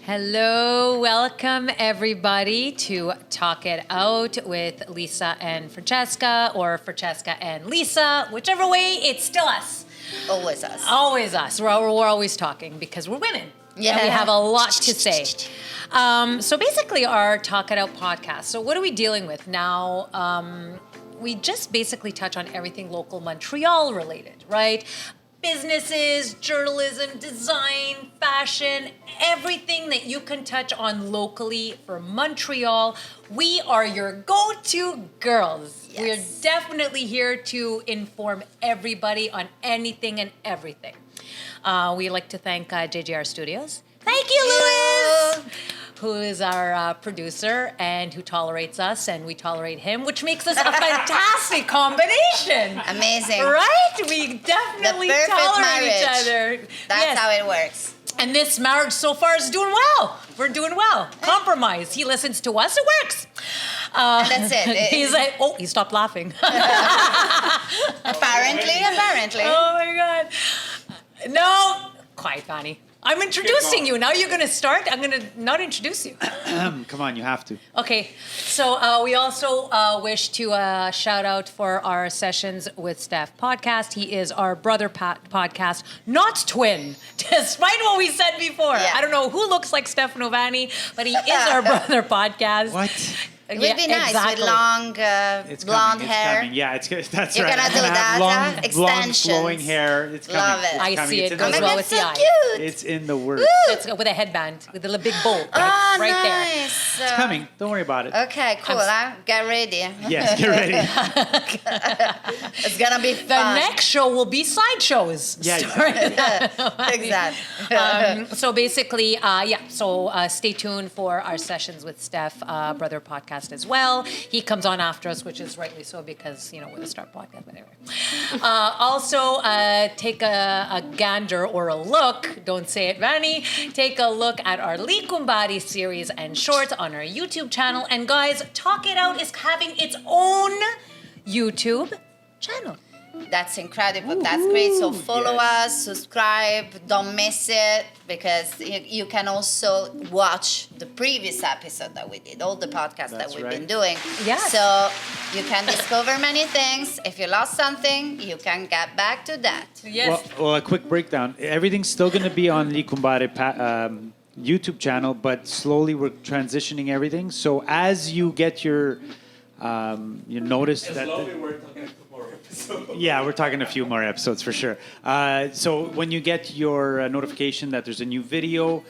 Hello, welcome everybody to Talk It Out with Lisa and Francesca, or Francesca and Lisa, whichever way, it's still us. Always us. Always us. We're always talking because we're women. Yeah. And we have a lot to say. So basically our Talk It Out podcast. So what are we dealing with now? We just basically touch on everything local Montreal related, right? Businesses, journalism, design, fashion, everything that you can touch on locally for Montreal. We are your go-to girls. Yes. We're definitely here to inform everybody on anything and everything. We like to thank JJR Studios. Thank you, Louis! Who is our producer and who tolerates us, and we tolerate him, which makes us a fantastic combination. Amazing. Right? We definitely The perfect tolerate marriage. each other. That's how it works. And this marriage so far is doing well. We're doing well. Compromise. He listens to us, it works. That's it. He's like, oh, he stopped laughing. Apparently. Oh my God. No. Quiet, Fanny. I'm introducing you. Now you're going to start. I'm going to not introduce you. Come on, you have to. Okay. So we also wish to shout out for our Sessions with Steph podcast. He is our brother podcast, not twin, despite what we said before. Yeah. I don't know who looks like Steph Novani, but he is our brother podcast. What? It would be nice with long blonde hair. It's coming. Yeah, that's You're right. gonna do I'm that, have long, blonde, extensions. flowing hair. It's coming. Love it. It's I coming. see It's it in goes the well works. with the That's eye. so cute. It's in the works. Let's go with a headband, with a big bolt Oh, right there. nice. It's coming. Don't worry about it. Okay, cool. Get ready. Yes, get ready. It's gonna be The fun. next show will be sideshows. Yeah, Exactly. So basically, so stay tuned for our Sessions with Steph brother podcast as well. He comes on after us, which is rightly so because, we're the Start podcast, whatever. Also, take a gander or a look, don't say it, Vanny, take a look at our Likumbari series and shorts on our YouTube channel. And guys, Talk It Out is having its own YouTube channel. That's incredible. That's great. So follow us, subscribe, don't miss it, because you can also watch the previous episode that we did, all the podcasts that That's we've right. been doing. Yes. So you can discover many things. If you lost something, you can get back to that. Yes. Well, a quick breakdown. Everything's still going to be on Likumbare YouTube channel, but slowly we're transitioning everything. So as you get your notice that... We're talking more episodes. Yeah, we're talking a few more episodes for sure. So when you get your notification that there's a new video,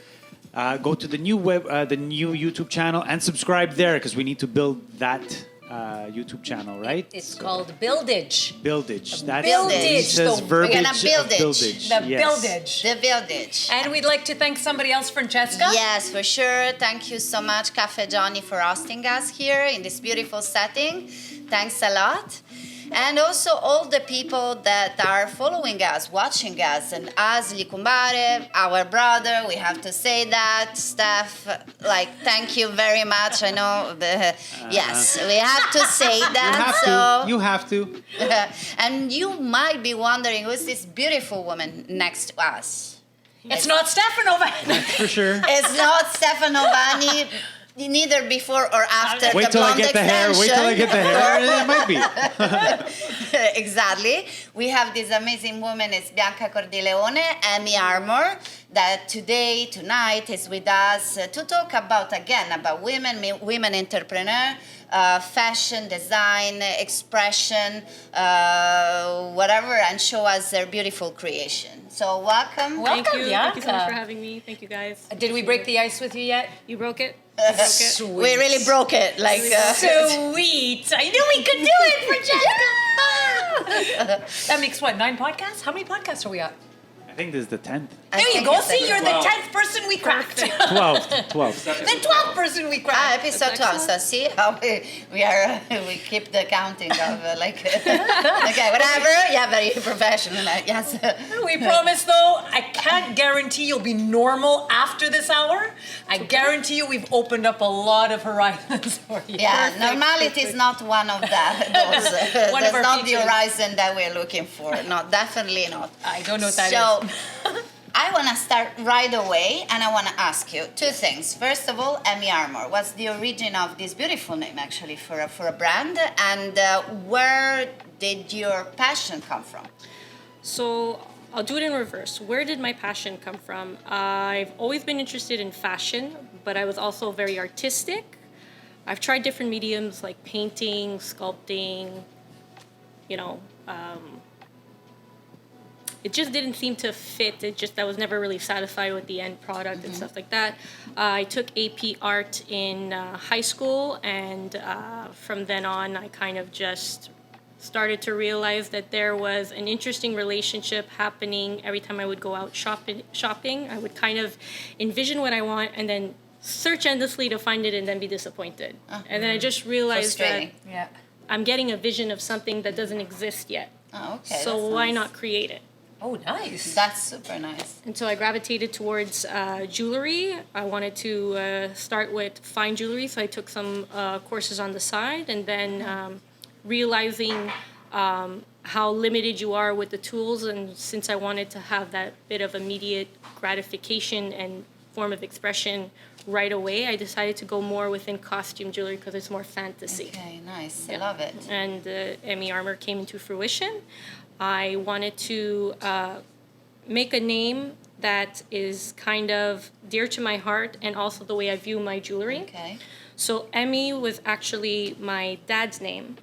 go to the new the new YouTube channel and subscribe there, because we need to build that YouTube channel, right? It's called Buildage. Buildage. That's Buildage. Lisa's We're verbiage gonna of buildage. buildage. The Yes. Buildage. The village. And we'd like to thank somebody else, Francesca. Yes, for sure. Thank you so much, Cafe Johnny, for hosting us here in this beautiful setting. Thanks a lot. And also all the people that are following us, watching us, and as Likumbare, our brother, we have to say that, Steph, thank you very much. I know, yes, we have to say that. You have to. And you might be wondering, who's this beautiful woman next to us? It's not Stefano. For sure. It's not Stefano Vanni, neither before or after Wait the till I blonde get the hair. Wait till I get the hair. It might be. Exactly. We have this amazing woman, it's Bianca Cordileone, EmyArmor, that tonight is with us to talk about women entrepreneur, fashion, design, expression, whatever, and show us their beautiful creation. So welcome. Welcome, Thank you. Thank you so much Bianca. for having me. Thank you, guys. Did we break the ice with you yet? You broke it. Sweet. We really broke it. Sweet. I knew we could do it, Francesca. That makes what, 9 podcasts? How many podcasts are we at? I think this is the 10th. There you go. See, you're the 10th person we cracked. 12. The 12th person we cracked. Episode 12. So see how we keep the counting of okay, whatever. Yeah, very professional. Yes. We promise, though, I can't guarantee you'll be normal after this hour. I guarantee you we've opened up a lot of horizons for you. Yeah, normality is not one of those. One of That's our not the features. horizon that we're looking for. No, definitely not. I don't know what that is. So, I want to start right away, and I want to ask you two things. First of all, EmyArmor. What's the origin of this beautiful name, actually, for a brand? And where did your passion come from? So I'll do it in reverse. Where did my passion come from? I've always been interested in fashion, but I was also very artistic. I've tried different mediums like painting, sculpting, you know. It just didn't seem to fit. I was never really satisfied with the end product and stuff like that. I took AP art in high school, and from then on, I kind of just started to realize that there was an interesting relationship happening every time I would go out shopping. I would kind of envision what I want and then search endlessly to find it and then be disappointed. And then I just realized that I'm getting a vision of something that doesn't exist yet. Oh, okay. So why not create it? Oh, nice. That's super nice. And so I gravitated towards jewelry. I wanted to start with fine jewelry, so I took some courses on the side, and then realizing how limited you are with the tools, and since I wanted to have that bit of immediate gratification and form of expression right away, I decided to go more within costume jewelry because it's more fantasy. Okay, nice. I love it. And EmyArmor came into fruition. I wanted to make a name that is kind of dear to my heart and also the way I view my jewelry. Okay. So Emmy was actually my dad's name,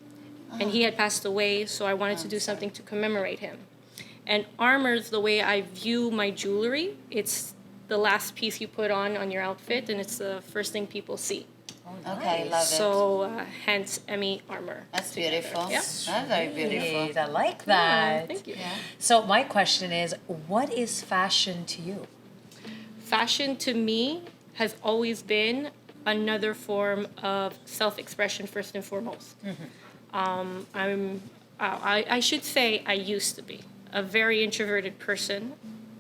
and he had passed away, so I wanted to do something to commemorate him. And armor's the way I view my jewelry. It's the last piece you put on your outfit, and it's the first thing people see. Okay, love it. So hence EmyArmor. That's beautiful. Yeah. That's very beautiful. Great, I like that. Thank you. So my question is, what is fashion to you? Fashion to me has always been another form of self-expression first and foremost. I should say I used to be a very introverted person,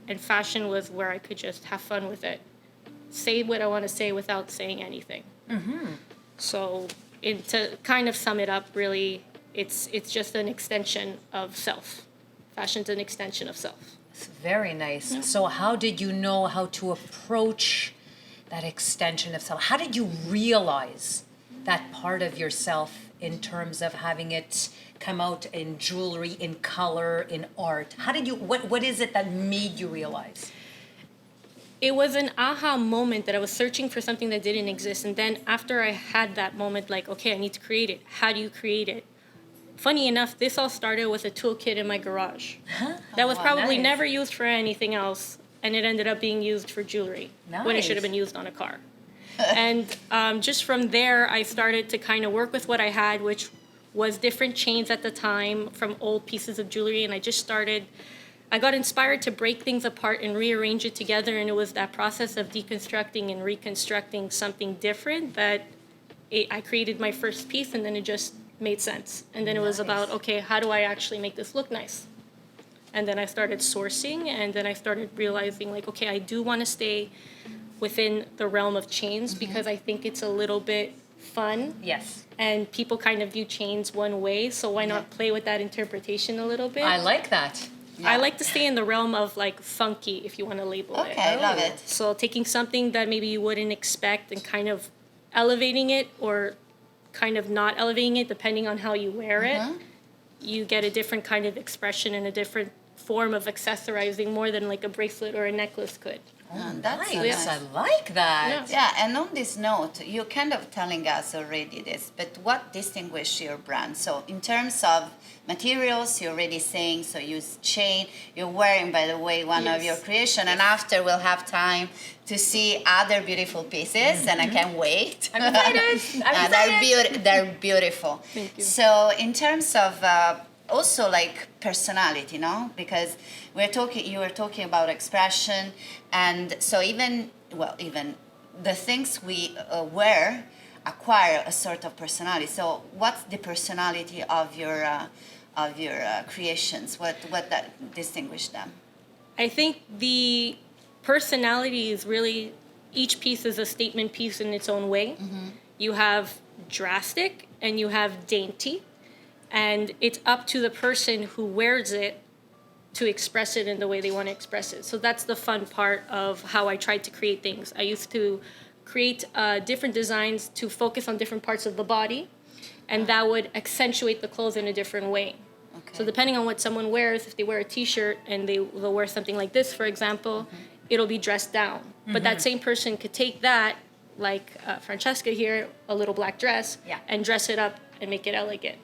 and fashion was where I could just have fun with it, say what I want to say without saying anything. So to kind of sum it up, really, it's just an extension of self. Fashion's an extension of self. It's very nice. So how did you know how to approach that extension of self? How did you realize that part of yourself in terms of having it come out in jewelry, in color, in art? How did you, what is it that made you realize? It was an aha moment that I was searching for something that didn't exist. And then after I had that moment, like, okay, I need to create it. How do you create it? Funny enough, this all started with a toolkit in my garage. That was probably nice. never used for anything else. And it ended up being used for jewelry when it should have been used on a car. And just from there, I started to kind of work with what I had, which was different chains at the time from old pieces of jewelry. And I got inspired to break things apart and rearrange it together, and it was that process of deconstructing and reconstructing something different that I created my first piece, and then it just made sense. And then it was about, okay, how do I actually make this look nice? And then I started sourcing, and then I started realizing, like, okay, I do want to stay within the realm of chains because I think it's a little bit fun. Yes. And people kind of view chains one way, so why not play with that interpretation a little bit? I like that. I like to stay in the realm of like funky, if you want to label it. Okay, love it. So taking something that maybe you wouldn't expect and kind of elevating it or kind of not elevating it depending on how you wear it, you get a different kind of expression and a different form of accessorizing more than like a bracelet or a necklace could. That's Nice. nice. I like that. Yeah, and on this note, you're kind of telling us already this, but what distinguishes your brand? So in terms of materials, you're already saying, so use chain. You're wearing, by the way, one of your creation, and after we'll have time to see other beautiful pieces, and I can't wait. I'm excited. I'm excited. They're beautiful. Thank you. So in terms of also like personality, no? Because you were talking about expression, and so even the things we wear acquire a sort of personality. So what's the personality of your creations? What that distinguish them? I think the personality is really, each piece is a statement piece in its own way. You have drastic and you have dainty, and it's up to the person who wears it to express it in the way they want to express it. So that's the fun part of how I tried to create things. I used to create different designs to focus on different parts of the body, and that would accentuate the clothes in a different way. Okay. So depending on what someone wears, if they wear a t-shirt and they'll wear something like this, for example, it'll be dressed down. But that same person could take that, like Francesca here, a little black dress, and dress it up and make it elegant.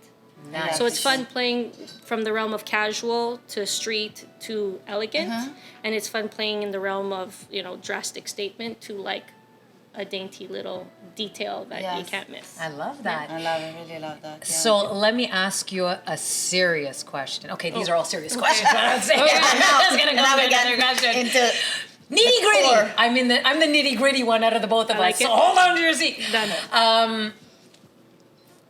Nice. So it's fun playing from the realm of casual to street to elegant, and it's fun playing in the realm of, you know, drastic statement to like a dainty little detail that you can't miss. I love that. I love it, really love that. Yeah. So let me ask you a serious question. Okay, these are all serious questions. What I'm saying. Just gonna go into another question. Into Nitty gritty. I'm the nitty gritty one out of the both of like us. it. So hold on to your seat. Done.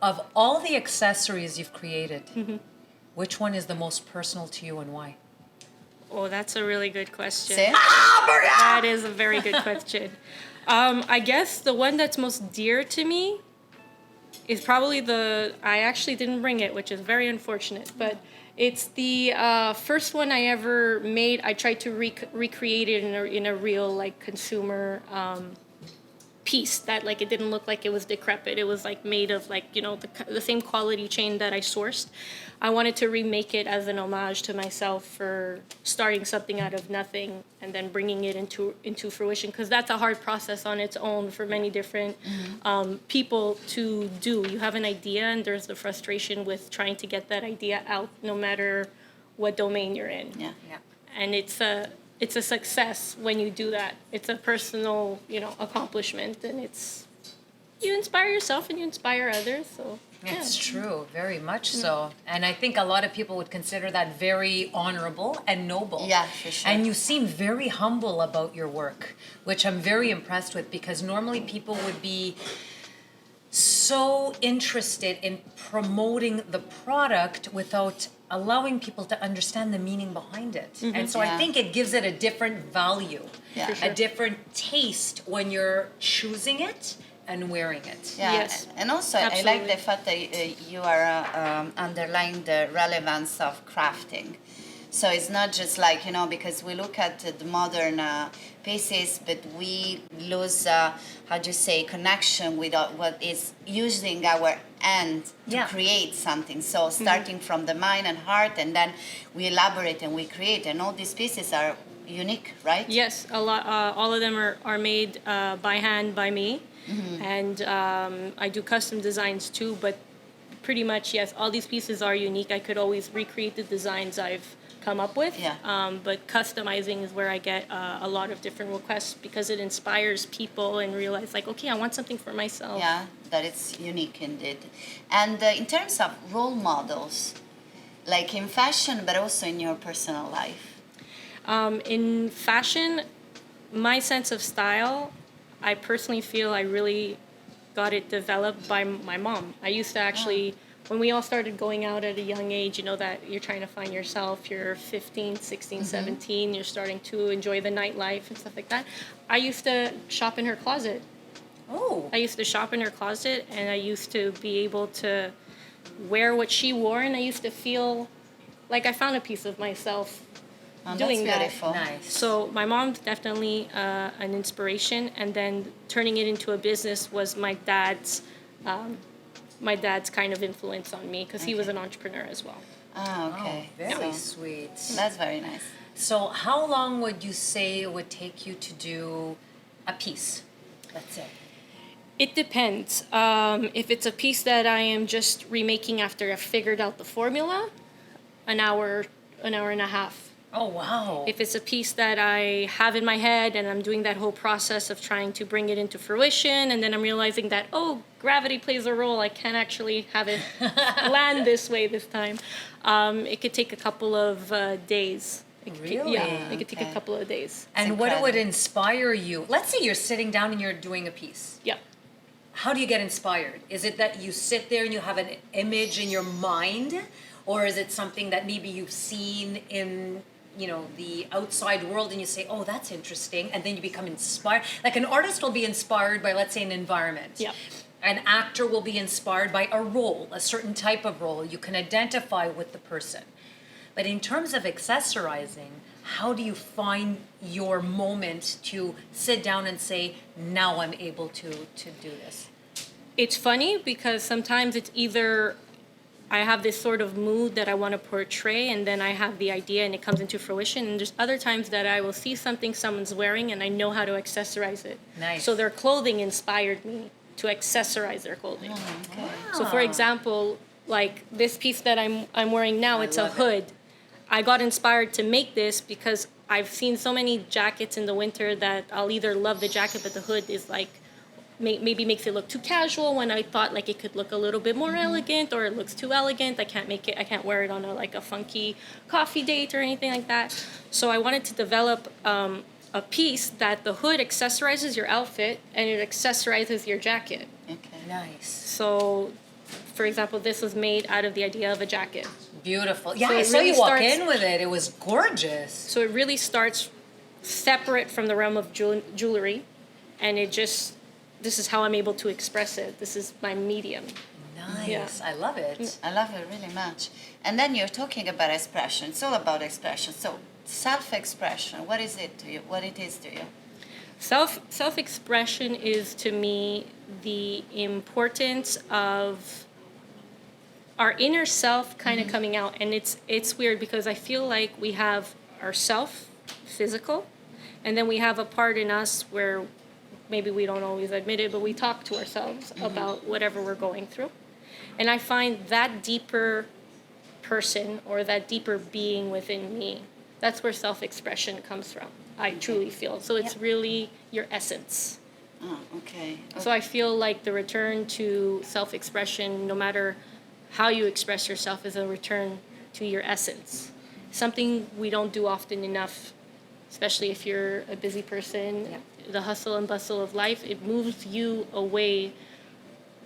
Of all the accessories you've created, which one is the most personal to you and why? Oh, that's a really good question. See? That is a very good question. I guess the one that's most dear to me is probably I actually didn't bring it, which is very unfortunate, but it's the first one I ever made. I tried to recreate it in a real like consumer piece that like it didn't look like it was decrepit. It was like made of like, you know, the same quality chain that I sourced. I wanted to remake it as an homage to myself for starting something out of nothing and then bringing it into fruition, because that's a hard process on its own for many different people to do. You have an idea and there's the frustration with trying to get that idea out no matter what domain you're in. Yeah. And it's a success when you do that. It's a personal, you know, accomplishment, and you inspire yourself and you inspire others. So It's true, very much so. And I think a lot of people would consider that very honorable and noble. Yeah, for sure. And you seem very humble about your work, which I'm very impressed with, because normally people would be so interested in promoting the product without allowing people to understand the meaning behind it. And so I think it gives it a different value, Yeah. For sure. a different taste when you're choosing it and wearing it. Yeah, Yes. and also I like Absolutely. the fact that you are underlying the relevance of crafting. So it's not just like, you know, because we look at the modern pieces, but we lose, connection with what is using our hand to create something. So starting from the mind and heart, and then we elaborate and we create, and all these pieces are unique, right? yes, a lot. All of them are made by hand by me, and I do custom designs too. But pretty much, yes, all these pieces are unique. I could always recreate the designs I've come up with. But customizing is where I get a lot of different requests, because it inspires people and realize like, okay, I want something for myself. Yeah, that it's unique indeed. And in terms of role models, like in fashion, but also in your personal life. In fashion, my sense of style, I personally feel I really got it developed by my mom. I used to actually, when we all started going out at a young age, you know, that you're trying to find yourself, you're 15, 16, 17, you're starting to enjoy the nightlife and stuff like that. I used to shop in her closet. Oh. I used to shop in her closet, and I used to be able to wear what she wore, and I used to feel like I found a piece of myself doing that's that. beautiful. Nice. So my mom's definitely an inspiration, and then turning it into a business was my dad's kind of influence on me, because he was an entrepreneur as well. Ah, okay. Very So sweet. that's very nice. So how long would you say it would take you to do a piece? Let's say. It depends. If it's a piece that I am just remaking after I've figured out the formula, an hour and a half. Oh, wow. If it's a piece that I have in my head and I'm doing that whole process of trying to bring it into fruition, and then I'm realizing that, oh, gravity plays a role, I can't actually have it land this way this time, it could take a couple of days. Really? Yeah, it could take a Okay. couple of days. And what would incredible. inspire you? Let's say you're sitting down and you're doing a piece. Yeah. How do you get inspired? Is it that you sit there and you have an image in your mind? Or is it something that maybe you've seen in, you know, the outside world and you say, oh, that's interesting, and then you become inspired? Like an artist will be inspired by, let's say, an environment. Yeah. An actor will be inspired by a role, a certain type of role. You can identify with the person. But in terms of accessorizing, how do you find your moment to sit down and say, now I'm able to do this? It's funny because sometimes it's either I have this sort of mood that I want to portray, and then I have the idea and it comes into fruition. And there's other times that I will see something someone's wearing and I know how to accessorize it. Nice. So their clothing inspired me to accessorize their clothing. Okay. So for example, like this piece that I'm wearing now, it's a love it. hood. I got inspired to make this because I've seen so many jackets in the winter that I'll either love the jacket, but the hood is like maybe makes it look too casual, when I thought like it could look a little bit more elegant, or it looks too elegant. I can't wear it on a funky coffee date or anything like that. So I wanted to develop a piece that the hood accessorizes your outfit and it accessorizes your jacket. Okay. Nice. So, for example, this was made out of the idea of a jacket. Beautiful. Yeah, So I it saw really you walk starts- in with it. It was gorgeous. So it really starts separate from the realm of jewelry, and this is how I'm able to express it. This is my medium. Nice. Yeah. I love it. I love it really much. And then you're talking about expression. It's all about expression. So self-expression, what is it to you? What it is to you? Self-expression is to me the importance of our inner self kind of coming out. And it's weird because I feel like we have our self, physical, and then we have a part in us where maybe we don't always admit it, but we talk to ourselves about whatever we're going through. And I find that deeper person or that deeper being within me, that's where self-expression comes from, I truly feel. So it's really your essence. Oh, okay. So I feel like the return to self-expression, no matter how you express yourself, is a return to your essence. Something we don't do often enough, especially if you're a busy person. Yeah. The hustle and bustle of life, it moves you away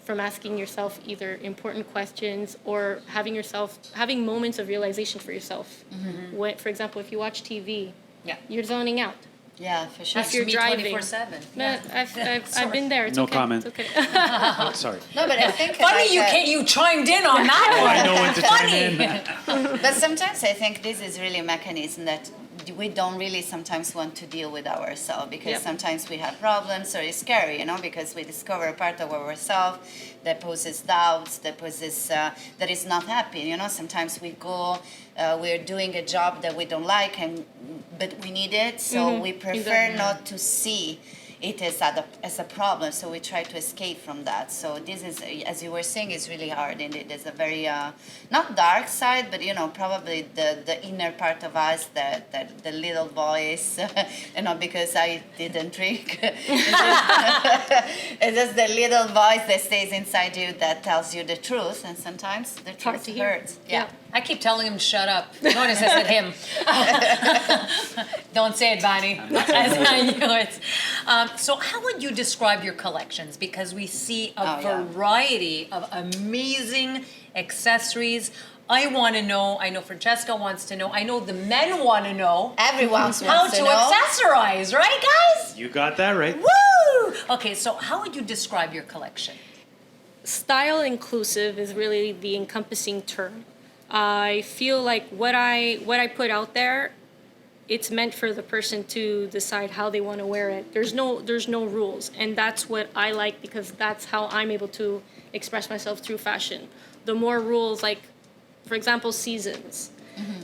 from asking yourself either important questions or having moments of realization for yourself. When, for example, if you watch TV, Yeah. you're zoning out. Yeah, for sure. If you're me driving. 24/7. No, I've been there. It's No okay. comment. It's okay. Oh, sorry. No, but I think Funny like, you chimed in on that Oh, one. I know when to chime in. But sometimes I think this is really a mechanism that we don't really sometimes want to deal with ourselves, because Yep. sometimes we have problems, or it's scary, because we discover a part of ourselves that poses doubts, that is not happy. Sometimes we're doing a job that we don't like, but we need it, so we prefer Exactly. not to see it as a problem, so we try to escape from that. So this is, as you were saying, is really hard, and it is a very not dark side, but probably the inner part of us, that the little voice, because I didn't drink. It's just the little voice that stays inside you that tells you the truth, and sometimes the hard truth to hear. hurts. Yeah. I keep telling him, shut up. Notice I said him. Don't say it, Bonnie. I knew it. So how would you describe your collections? Because we see a variety of amazing accessories. I want to know, I know Francesca wants to know, I know the men want to know Everyone wants how to to know. accessorize, right, guys? You got that right. Woo! Okay, so how would you describe your collection? Style inclusive is really the encompassing term. I feel like what I put out there, it's meant for the person to decide how they want to wear it. There's no rules, and that's what I like, because that's how I'm able to express myself through fashion. The more rules, like for example, seasons.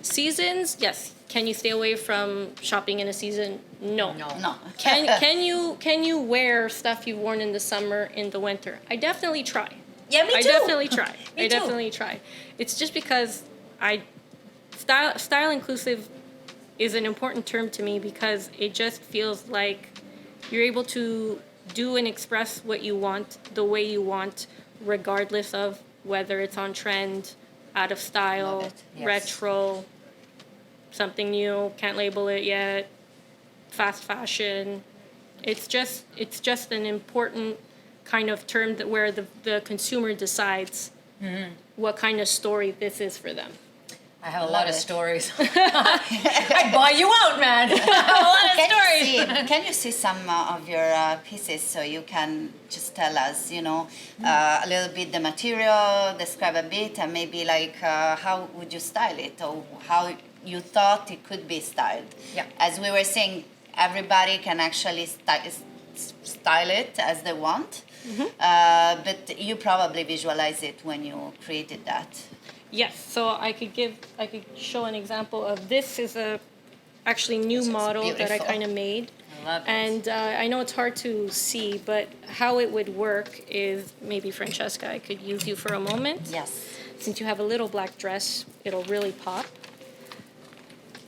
Seasons, yes. Can you stay away from shopping in a season? No. No. Can you wear stuff you've worn in the summer in the winter? I definitely try. Yeah, me too. I definitely try. Me I too. definitely try. It's just because style inclusive is an important term to me, because it just feels like you're able to do and express what you want the way you want, regardless of whether it's on trend, out of style, Love it. Yes. retro, something new, can't label it yet, fast fashion. It's just an important kind of term that where the consumer decides what kind of story this is for them. I have a Love lot of it. stories. I buy you out, man. I have a lot of stories. Can you see some of your pieces so you can just tell us, a little bit the material, describe a bit, and maybe like how would you style it or how you thought it could be styled? Yeah. As we were saying, everybody can actually style it as they want, but you probably visualize it when you created that. Yes, so I could show an example of this is a actually new model that I beautiful. kind of made. I love it. And I know it's hard to see, but how it would work is maybe Francesca, I could use you for a moment. Yes. Since you have a little black dress, it'll really pop.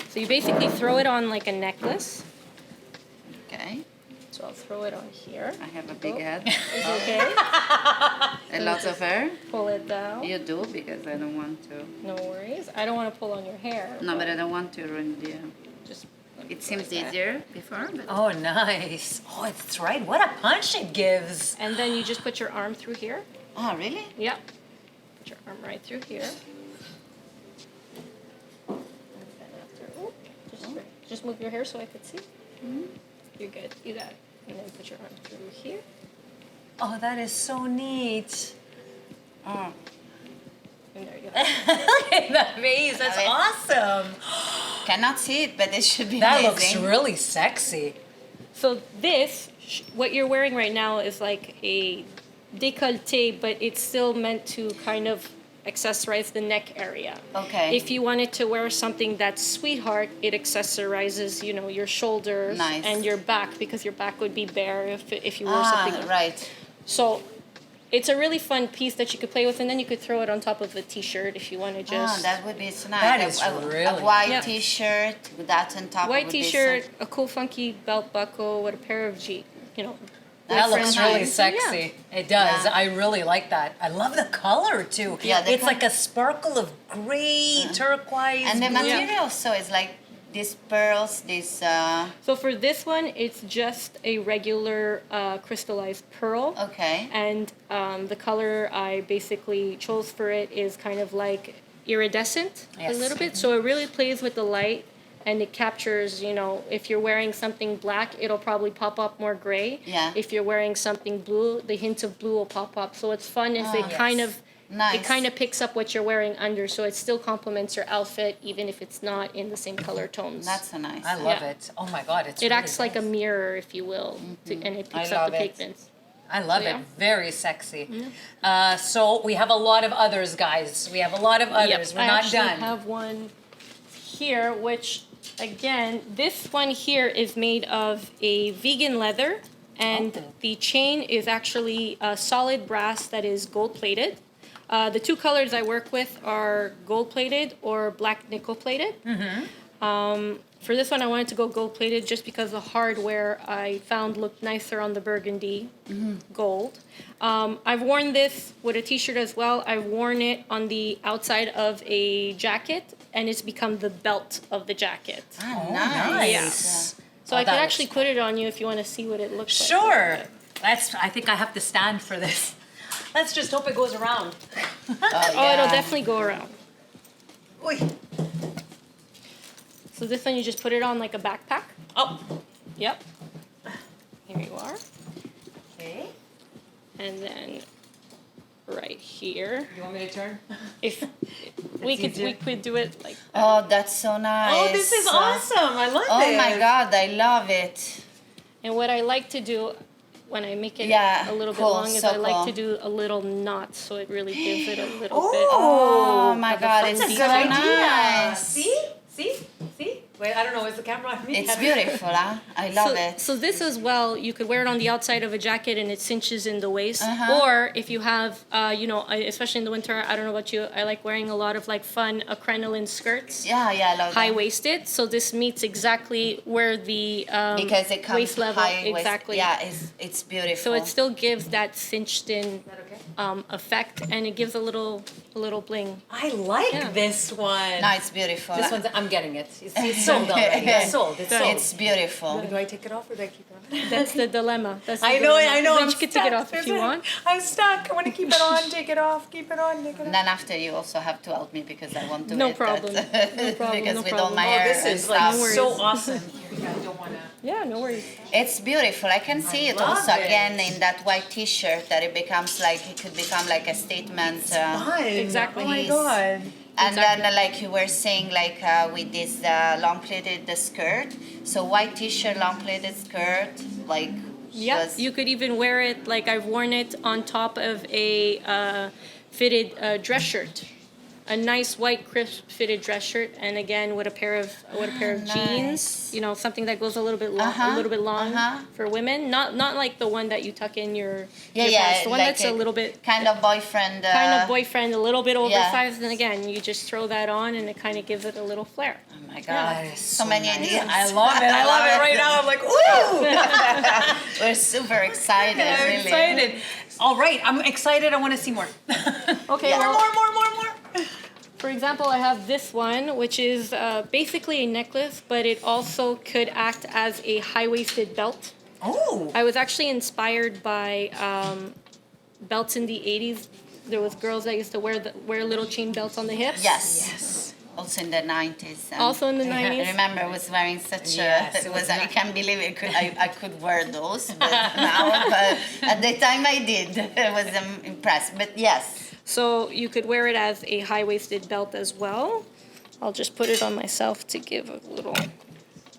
So you basically throw it on like a necklace. Okay. So I'll throw it on here. I have a big head. Is it okay? And lots of hair. Pull it down. You do, because I don't want to. No worries. I don't want to pull on your hair. No, but I don't want to ruin the... Just It seems easier before, but... Oh, nice. Oh, that's right. What a punch it gives. and then you just put your arm through here. Oh, really? Yep. Put your arm right through here. And then after, just move your hair so I could see. You're good. You got it. And then put your arm through here. Oh, that is so neat. Oh. And there you go. Look at that face. That's Love it. awesome. Cannot see it, but it should be That amazing. looks really sexy. So this, what you're wearing right now is like a décolleté, but it's still meant to kind of accessorize the neck area. Okay. If you wanted to wear something that's sweetheart, it accessorizes, your shoulders Nice. and your back, because your back would be bare if you wore something. Right. So it's a really fun piece that you could play with, and then you could throw it on top of a t-shirt if you want to just... That would be so nice. That is a really white Yeah. t-shirt with that on top. White would be t-shirt, so- a cool funky belt buckle with a pair of That looks Different really lines. sexy. It does. Yeah. I really like that. I love the color too. Yeah, the it's like color- a sparkle of gray, turquoise, And the blue. material, so it's like these pearls, this... So for this one, it's just a regular crystallized pearl. Okay. And the color I basically chose for it is kind of like iridescent Yes. a little bit. So it really plays with the light, and it captures, if you're wearing something black, it'll probably pop up more gray. Yeah. If you're wearing something blue, the hint of blue will pop up. So it's fun if it yes. kind of... Nice. It kind of picks up what you're wearing under, so it still complements your outfit, even if it's not in the same color tones. That's so nice. I love Yeah. it. Oh my god, it's It really acts like a nice. mirror, if you will, and it picks I up love the it. pigments. I love Yeah. it. Very sexy. So we have a lot of others, guys. We have a lot of others. We're I not actually done. have one here, which again, this one here is made of a vegan leather, and Oh. the chain is actually solid brass that is gold plated. The two colors I work with are gold plated or black nickel plated. For this one, I wanted to go gold plated just because the hardware I found looked nicer on the burgundy gold. I've worn this with a t-shirt as well. I've worn it on the outside of a jacket, and it's become the belt of the jacket. Oh, nice. So Oh, I could that actually looks put it on you if you want to see what it looks like. Sure. I think I have to stand for this. Let's just hope it goes around. Oh, it'll definitely go around. Oy. So this one, you just put it on like a backpack. Oh. Yep. Here you are. Okay. And then right here. You want me to turn? If we easier. could do it like Oh, that's so nice. Oh, this is awesome. I love Oh it. my God, I love it. And what I like to do when I make it Yeah, a little cool, bit long is so I like cool. to do a little knot, so it really gives it a little Oh my Of a God, fun it's piece. so Good nice. See? Wait, I don't know. Is the camera on me? It's beautiful, huh? I love so, it. So this as well, you could wear it on the outside of a jacket and it cinches in the waist. Uh-huh. Or if you have, especially in the winter, I don't know about you, I like wearing a lot of like fun crinoline skirts. Yeah, I love High that. waisted, so this meets exactly where the Because it comes waist level high waist. exactly. Yeah, it's beautiful. So it still gives that cinched in okay? effect, and it gives a little bling. I like Yeah. this one. No, it's beautiful. This one's, I'm getting it. It's sold already. It's sold. It's sold. It's beautiful. Do I take it off or do I keep it on? That's the dilemma. That's the I know, dilemma. I know. But I'm you could take it off if you stuck. want. I'm stuck. I want to keep it on, take it off, keep it on, take it And off. then after you also have to help me because I won't do No it. problem. No problem, Because no with all problem. my Oh, hair This and is like stuff. No worries. so awesome. Here, I don't want to. Yeah, no worries. It's beautiful. I can see it love also it. again in that white T-shirt that it could become like a statement. Fun. Exactly. Oh my Yes. God. And then, like you were saying, like with this long pleated skirt. So white T-shirt, long pleated skirt, like. Yeah, you could even wear it like I've worn it on top of a fitted dress shirt, a nice white crisp fitted dress shirt, and again with a pair of jeans. You know, something that goes a little bit long for women. Not like the one that you tuck in your pants. The one like that's a little bit kind of boyfriend. a little bit oversized, and again you just throw that on, and it kind of gives it a little flair. Oh my God, so many ideas. I love it. I love it right now. I'm like, ooh. We're super excited. I'm really. excited. All right, I'm excited. I want to see more. Okay, Yeah. well, more. for example, I have this one, which is basically a necklace, but it also could act as a high-waisted belt. Oh. I was actually inspired by belts in the 80s. There was girls that used to wear little chain belts on the hips. Yes. Also in the 90s. Also in the I 90s. remember I was wearing such Yes, it was I can't believe it. I could wear those but now, but at the time I did. I was impressed. But yes. So you could wear it as a high-waisted belt as well. I'll just put it on myself to give a little.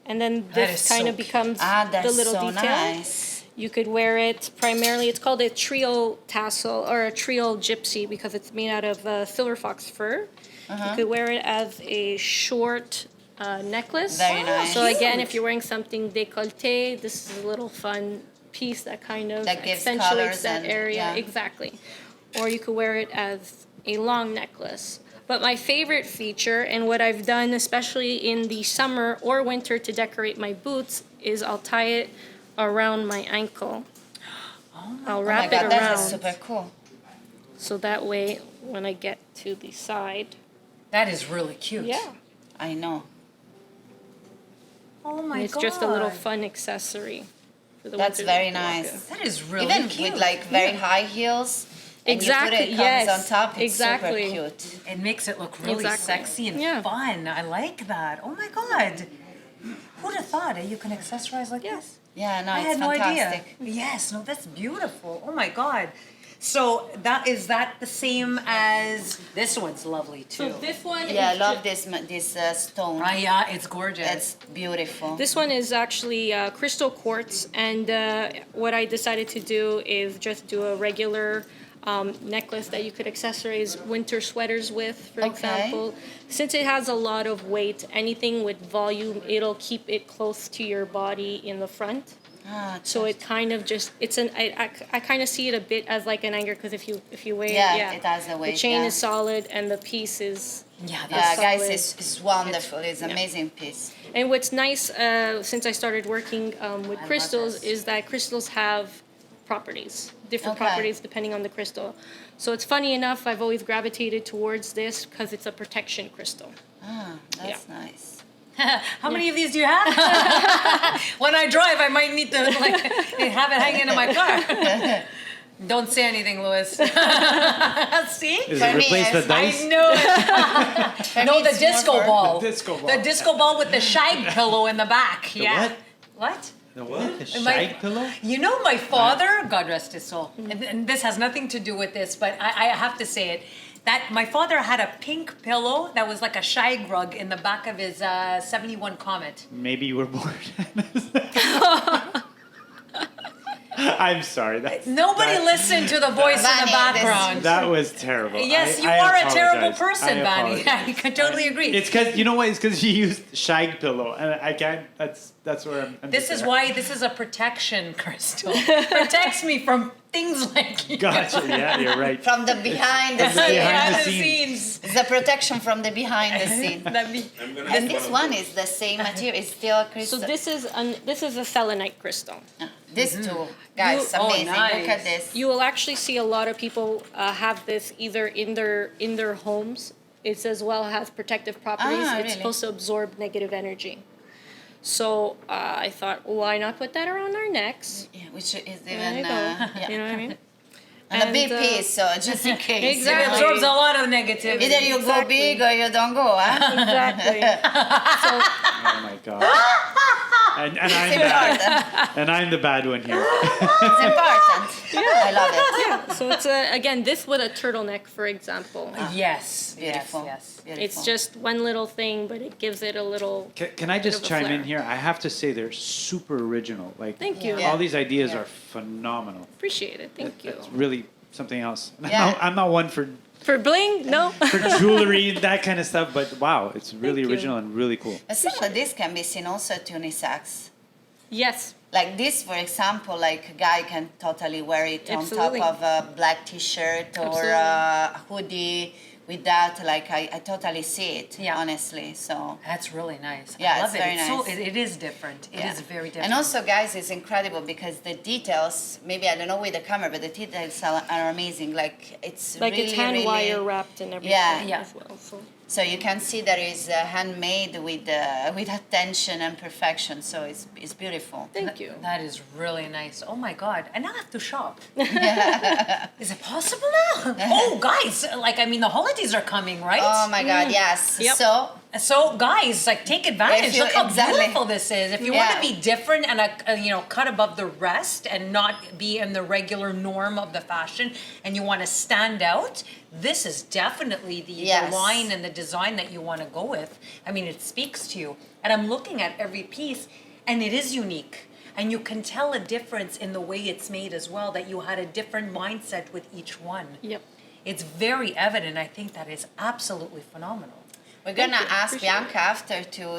And then That this is kind so of becomes That's the little so detail. nice. You could wear it primarily, it's called a trio tassel or a trio gypsy because it's made out of silver fox fur. You could wear it as a short necklace. Very nice. So again, if you're wearing something décolleté, this is a little fun piece that kind of That gives accentuates colors that and- area. yeah. Exactly. Or you could wear it as a long necklace. But my favorite feature, and what I've done especially in the summer or winter to decorate my boots, is I'll tie it around my ankle. I'll Oh my wrap it God, that around. is super cool. So that way, when I get to the side, That is really cute. yeah, I know. Oh my it's God. just a little fun accessory for the That's winter very to walk nice. in. That is really Even cute. with like very high heels. And Exactly, you put it comes yes, on top. It's exactly. super cute. It makes it look really Exactly. sexy and Yeah. fun. I like that. Oh my God. Who'd have thought you can accessorize like this? Yeah, no, I it's had no fantastic. idea. Yes, no, that's beautiful. Oh my God. So is that the same as this one's lovely too. So this one, Yeah, I is love this stone. Yeah, it's gorgeous. It's beautiful. This one is actually crystal quartz, and what I decided to do is just do a regular necklace that you could accessorize winter sweaters with, for Okay. example. Since it has a lot of weight, anything with volume, it'll keep it close to your body in the front. So it kind of just I kind of see it a bit as like an anchor because if you weigh Yeah, it has a weight, the chain yeah. is solid and the piece is yeah, Yeah, that's guys, solid. it's wonderful. It's an amazing piece. And what's nice since I started working with crystals this. is that crystals have properties, different Okay. properties depending on the crystal. So it's funny enough, I've always gravitated towards this because it's a protection crystal. That's nice. How many of these do you have? When I drive, I might need to have it hanging in my car. Don't say anything, Louis. See? Is For it me, replace the it's- dice? I know it. No, me, the it's more disco for- ball. The disco ball. The disco ball with the shag pillow in the back. Yeah. what? What? The what? The My- shag pillow? You know, my father, God rest his soul, and this has nothing to do with this, but I have to say it, that my father had a pink pillow that was like a shag rug in the back of his 71 Comet. Maybe you were born. I'm sorry. Nobody listened to the voice in Vanny, the background. That was terrible. Yes, you I are a terrible apologize. person, I Vanny. apologize. I can totally agree. It's because you know what? It's because you used shag pillow, and I can't. That's where I'm. This is why this is a protection crystal. Protects me from things like you. Gotcha. Yeah, you're right. From the behind the From the scene. behind the scenes. It's the protection from the behind the scene. That'd be- I'm gonna And get this one one of is the same material. It's still a So crystal. this is a selenite crystal. These two, guys, Oh, amazing. nice. Look at this. You will actually see a lot of people have this either in their homes. It as well has protective properties. Ah, It's really? supposed to absorb negative energy. So I thought, why not put that around our necks? Yeah, which is There even you go. yeah. You know what I mean? And a big And, piece, so just in case. Exactly. It absorbs a lot of negativity. Either you go big or you don't go, huh? Exactly. Oh my god. And I'm bad. And I'm the bad one here. It's important. I love it. Yeah. So it's again this with a turtleneck, for example. Yes. Beautiful. Yes. Beautiful. It's just one little thing, but it gives it a little. Can I just Bit of a chime in flair. here? I have to say they're super original. Like Thank you. all these ideas Yeah. are phenomenal. Appreciate it. Thank you. It's really something else. Yeah. I'm not one for For bling, no. jewelry, that kind of stuff, but wow, it's really Thank you. original and really cool. But some of this can be seen also at unisex. Yes. Like this, for example, like a guy can totally wear it Absolutely. on top of a black t-shirt or Absolutely. a hoodie. With that, like I totally see it, Yeah. honestly. So That's really nice. Yeah, I love it's it. very So nice. it is different. It is very different. And also, guys, it's incredible because the details. Maybe I don't know with the camera, but the details are amazing. Like it's Like really, it's hand really, wire wrapped and everything Yeah. as well. So So you can see that it's handmade with attention and perfection. So it's beautiful. thank you. That is really nice. Oh my god! And now I have to shop. Is it possible now? Oh, guys! Like, I mean, the holidays are coming, right? Oh my God, yes. Yep. So So, guys, like, take advantage. If you- Look how exactly. beautiful this is. If you want Yeah. to be different and cut above the rest and not be in the regular norm of the fashion, and you want to stand out, this is definitely the Yes. line and the design that you want to go with. I mean, it speaks to you. And I'm looking at every piece, and it is unique. And you can tell a difference in the way it's made as well. That you had a different mindset with each one. Yep. It's very evident. I think that is absolutely phenomenal. we're gonna Thank you. ask Appreciate Bianca after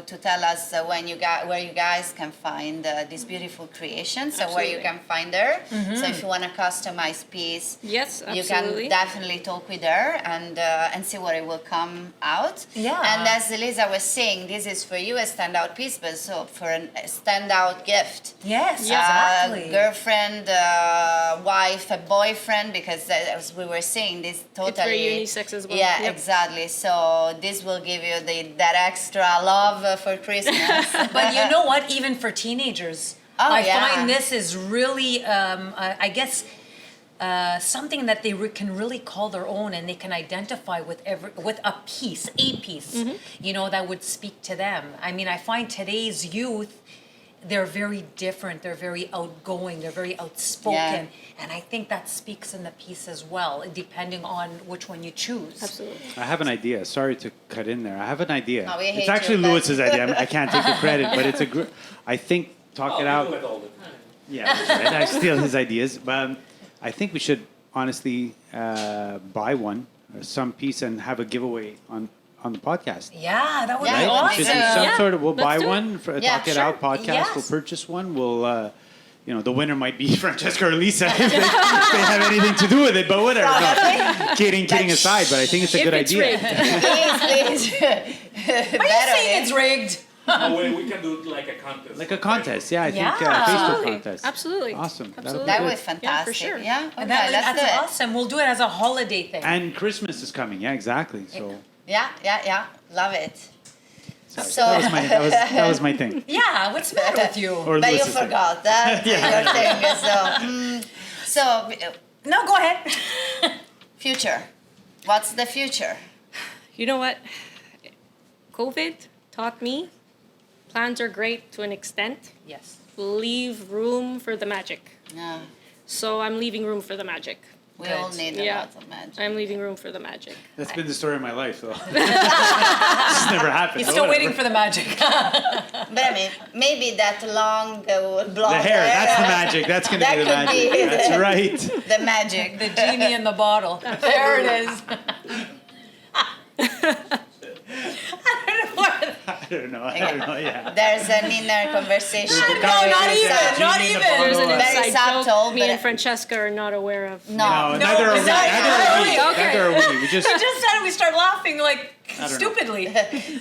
to tell us where you guys can find this beautiful creation. So where you Absolutely. can find her. So if you want a customized piece, Yes, you can absolutely. definitely talk with her and see what it will come out. Yeah. And as Elisa was saying, this is for you a standout piece, but so for a standout gift. Yes, Uh, exactly. girlfriend, wife, a boyfriend, because as we were saying, this totally unisex as well. Yeah, Yep. exactly. So this will give you that extra love for Christmas. But you know what? Even for teenagers, Oh, I yeah. find this is really, I guess, something that they can really call their own, and they can identify with a piece, that would speak to them. I mean, I find today's youth, they're very different. They're very outgoing. They're very outspoken, and I think that speaks in the piece as well, depending on which one you choose. Absolutely. I have an idea. Sorry to cut in there. I have an idea. No, we hate It's actually you, but- Lewis's idea. I can't take the credit, but it's I think talk Oh, it we out. do it all the time. Yeah, that's right. I steal his ideas, but I think we should honestly buy one, some piece, and have a giveaway on the podcast. Yeah, that would Yeah, be it would be Should awesome. do some Yeah, sort of. We'll let's buy do it. one for Yeah, Talk It sure. Out podcast. Yes. We'll purchase one. We'll. The winner might be Francesca or Lisa if they have anything to do with it, but whatever. No, kidding aside, but I think it's a If good it's idea. rigged. Please. Are you saying it's rigged? No way, we can do it like a contest. Like a contest, yeah. I think Yeah. Facebook Absolutely. contest. Absolutely. Awesome. That'll be Absolutely. That good. was fantastic. sure. Yeah. Okay, And let's that's do it. awesome. We'll do it as a holiday thing. And Christmas is coming. Yeah, exactly. So Yeah. Love it. sorry. So- that was my thing. Yeah, what's the matter with you? Or But you Lewis's thing. forgot that. Your thing. So, No, go ahead. future. What's the future? You know what? COVID taught me plans are great to an extent. Yes. Leave room for the magic. Yeah. So I'm leaving room for the magic. We Good. all need a Yeah. lot of magic. I'm leaving room for the magic. That's been the story of my life, though. It's never happened. He's but still whatever. waiting for the magic. But I mean, maybe that long blonde The hair, that's the magic. That's going to That be the could magic. be That's the- right. The magic. The genie in the bottle. There it is. I don't know. Yeah. There's an inner conversation. No, not even. Not Genie in the even. There's an bottle. Very inside subtle, joke me but- and Francesca are not aware of. No. Neither are we. is that- Neither are we. We just. We just said it, we start laughing like know. stupidly.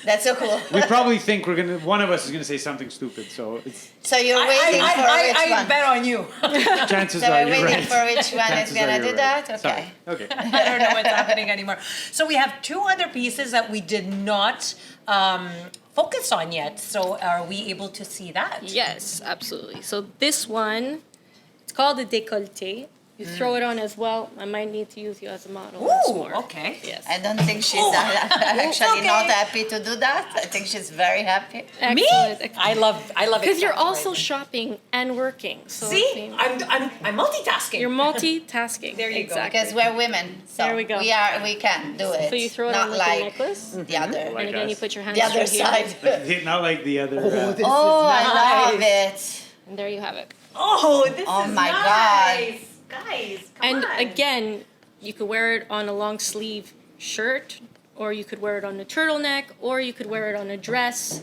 That's so cool. We probably think one of us is gonna say something stupid, so it's So you're waiting for which I one? bet on you. chances So are we're you're waiting right. for which one is Chances are gonna you're do right. that? Okay. Sorry. Okay. I don't know what's happening anymore. So we have two other pieces that we did not focused on yet. So are we able to see that? Yes, absolutely. So this one, it's called the Decollete. You throw it on as well. I might need to use you as a model once Ooh, more. okay. Yes. I don't think she's actually not happy to do that. I think she's very happy. Me? Excellent. I love Because you're also exasperating. shopping and working. So it See, seems- I'm multitasking. you're multitasking. There you go. exactly. Because we're women, so There we go. we can do it. So you throw it not on like like a necklace, the other, Like and again you us. put your hands the other through here, side. Not like the other. Oh, I love it. and there you have it. Oh, this Oh is my nice. Guys, come And on. again, you could wear it on a long sleeve shirt, or you could wear it on a turtleneck, or you could wear it on a dress.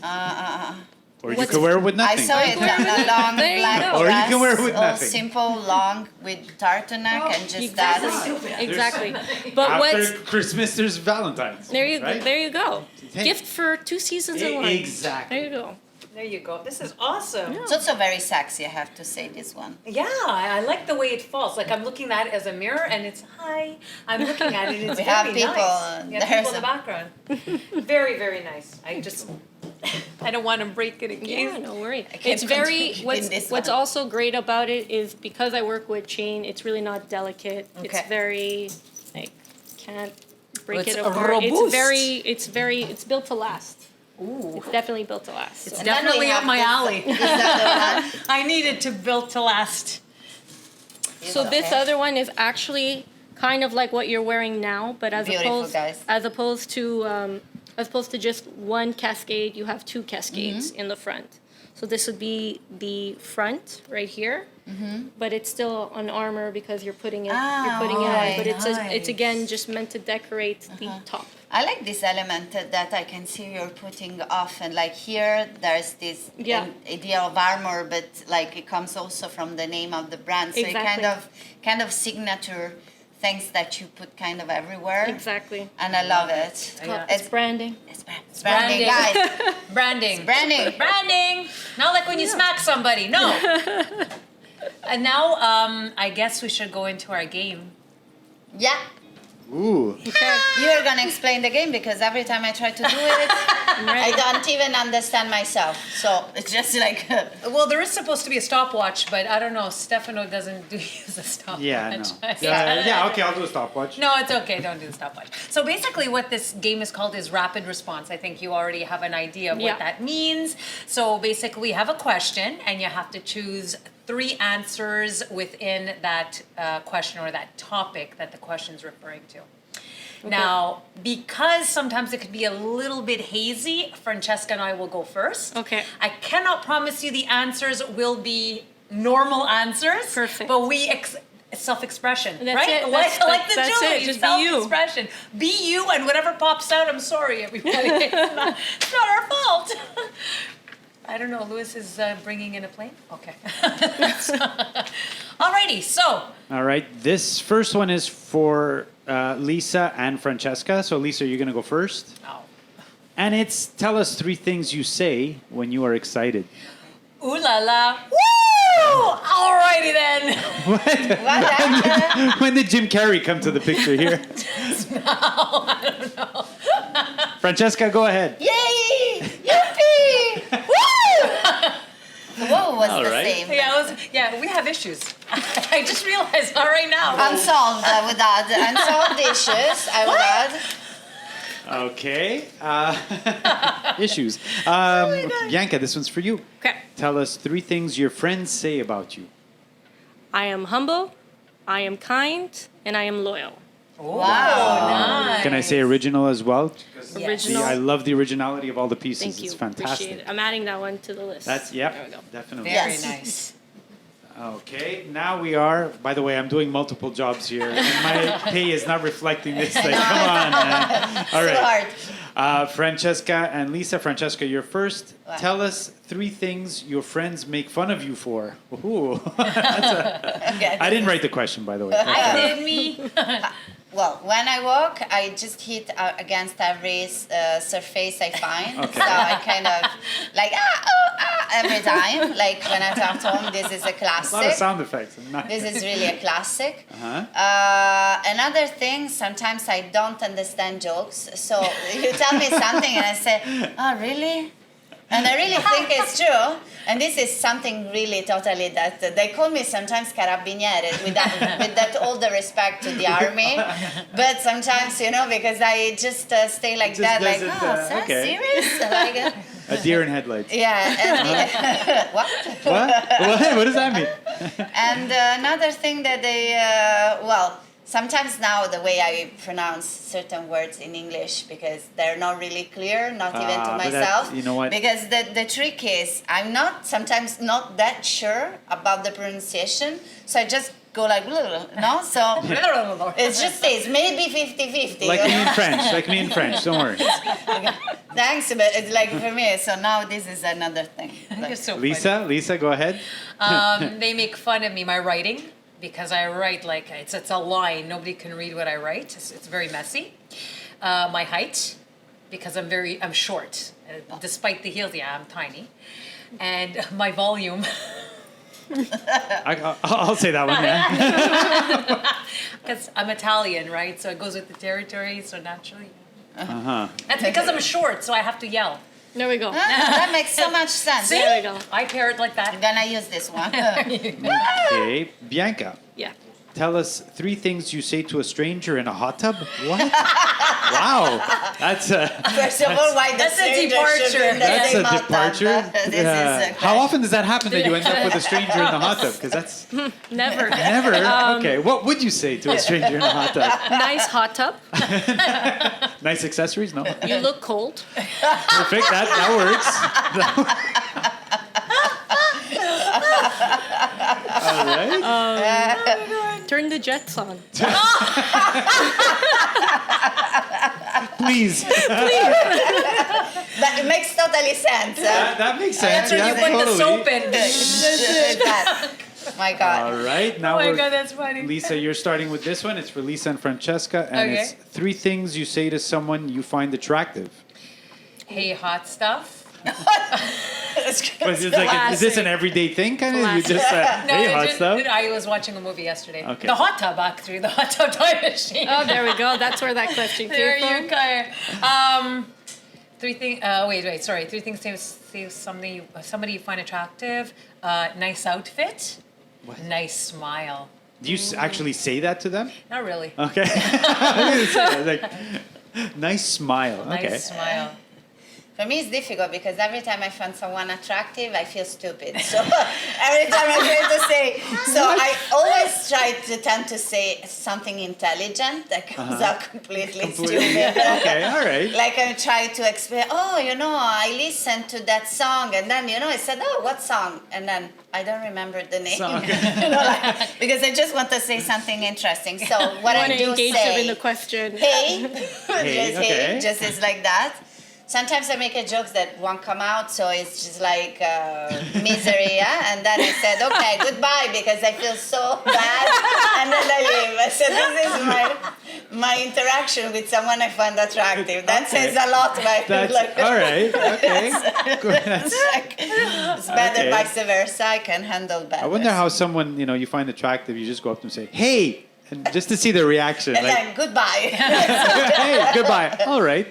Or you What's- could wear it with I nothing. saw it on a long There you black go. Or you can wear it dress, with all nothing. simple, long with turtleneck and just that. Exactly. But After what's Christmas, there's Valentine's. there you right? there you go. Hey. Gift for 2 seasons in one. Exactly. There you go. There you go. This is awesome. It's also very sexy, I have to say, this one. Yeah, I like the way it falls. Like I'm looking at it as a mirror, and it's hi. I'm looking at it. And it's We very have people, nice. You have there's people in the background. Very, very nice. I just, I don't want to break it in case. Yeah, no worry. can't It's very continue in this what's one. also great about it is because I work with chain, it's really not delicate. It's Okay. very like can't break It's it apart. robust. It's built to last. Ooh, It's definitely built to last. it's So. And then we definitely have up my this- alley. this other one. I needed to build to last. So this Okay. other one is actually kind of like what you're wearing now, but Beautiful, guys. as opposed to just one cascade, you have 2 cascades Mm-hmm. in the front. So this would be the front right here, but it's still an armor because you're putting it on. But it's again just meant to decorate the top. I like this element that I can see you're putting often. Like here, there's this Yeah. idea of armor, but like it comes also from the name of the brand. So Exactly. it kind of signature things that you put kind of everywhere. Exactly. And I love it. Yeah. It's branding. It's branding, guys. Branding. Branding. Branding. Not like when you smack somebody. No. And now, I guess we should go into our game. Yeah. Ooh. You're gonna explain the game because every time I try to do it, I don't even understand myself. So it's just like Well, there is supposed to be a stopwatch, but I don't know. Stefano doesn't use a stopwatch. Yeah, no. Yeah, okay, I'll do a stopwatch. No, it's okay. Don't do the stopwatch. So basically, what this game is called is rapid response. I think you already have an idea of what Yeah. that means. So basically, we have a question, and you have to choose 3 answers within that question or that topic that the question is referring to. Now, because sometimes it could be a little bit hazy, Francesca and I will go first. Okay. I cannot promise you the answers will be normal answers. Perfect. But we self-expression, That's right? it. Like the That's jewelry, it. Just be you. self-expression. Be you, and whatever pops out, I'm sorry, everybody. It's not our fault. I don't know. Lewis is bringing in a plane. Okay. Alrighty. So All right, this first one is for Lisa and Francesca. So, Lisa, you're going to go first. oh. And it's tell us 3 things you say when you are excited. Ooh la la. Woo! Alrighty then. what happened? When did Jim Carrey come to the picture here? I don't know. Francesca, go ahead. Yay! Yippee! Woo! Whoa was All the right. same. Yeah, we have issues. I just realized that right now. Unsolved, I would add. Unsolved dishes, I would add. Okay. Issues. Bianca, this one's for you. Okay. Tell us 3 things your friends say about you. I am humble, I am kind, and I am loyal. Wow. Nice. Can I say original as well? Yes. See, Original. I love the originality of all the pieces. Thank you. It's fantastic. Appreciate it. I'm adding that one to the list. That's, yep, There we go. definitely. Very Yes. nice. Okay, now we are, by the way, I'm doing multiple jobs here, and my pay is not reflecting this. Like, come on, man. All So right. hard. Francesca and Lisa. Francesca, you're first. What? Tell us 3 things your friends make fun of you for. Ooh. Okay. I didn't write the question, by the way. I did me. Well, when I walk, I just hit against every surface I find. Okay. So I kind of like every time. Like when I'm at home, this is a A lot of classic. sound effects. This is really a classic. Uh-huh. Another thing, sometimes I don't understand jokes. So you tell me something and I say, oh, really? And I really think it's true. And this is something really totally that they call me sometimes carabiniere with that all the respect to the army. But sometimes, because I just stay like Just that, like, doesn't, okay. serious? Like, A deer in headlights. yeah. And what? What does that mean? And another thing that they, sometimes now the way I pronounce certain words in English because they're not really clear, not even to but myself. you know what? Because the trick is I'm sometimes not that sure about the pronunciation, so I just go like, no? So it just says maybe 50-50. Like me in French. Don't worry. Okay. Thanks, but it's like for me, so now this is another thing. You're so Lisa, go ahead. They make fun of me, my writing, because I write like it's a line. Nobody can read what I write. It's very messy. My height, because I'm short. Despite the heels, I'm tiny. And my volume. I'll say that one, yeah. Because I'm Italian, right? So it goes with the territory, so naturally. Uh-huh. That's because I'm short, so I have to yell. There we go. That makes so much sense. See? There we go. I pair it like that. I'm gonna use this one. Okay, Bianca, Yeah. tell us 3 things you say to a stranger in a hot tub. What? Wow, that's First of all, why the That's a stranger departure. should be in the that's same a hot tub? departure. This Yeah. is a How often does that happen that you end up with a stranger in the hot tub? Because that's Never. never. Okay, what would you say to a stranger in a hot tub? Nice hot tub. Nice accessories? No. You look cold. Perfect. That works. All right. Turn the jets on. Please. That makes totally sense. That makes sense. That's where Yeah, you put the totally. soap in. That. My God. All right. Now Oh my we're, God, that's funny. Lisa, you're starting with this one. It's for Lisa and Francesca, and Okay. it's 3 things you say to someone you find attractive. Hey, hot stuff. But it's like, is this an everyday thing, kind of? You just hey, hot stuff. I was watching a movie yesterday. Okay. The hot tub, actually. The hot tub time machine. Oh, there we go. That's where that question There came you from. go. 3 things. Wait. Sorry. 3 things to say somebody you find attractive. Nice outfit. What? Nice smile. Do you actually say that to them? Not really. Okay. I was gonna say, like, nice smile. Okay. Nice smile. For me, it's difficult because every time I find someone attractive, I feel stupid. So every time I try to say, so I always tend to say something intelligent that comes out completely stupid. Okay. All right. Like I try to explain, I listened to that song, and then, I said, what song? And then I don't remember the name. Song. Because I just want to say something interesting. So what You I want to do engage say, them in the question. hey, Hey, okay. just is like that. Sometimes I make a joke that won't come out, so it's just like misery, yeah? And then I said, okay, goodbye, because I feel so bad, and then I leave. I said, this is my interaction with someone I find attractive. That says a lot. That's all right. Okay. Good. It's better Okay. vice versa. I can handle better. I wonder how someone you find attractive. You just go up to them and say, "Hey," and just to see their reaction. And Like, then goodbye. hey, goodbye. All right.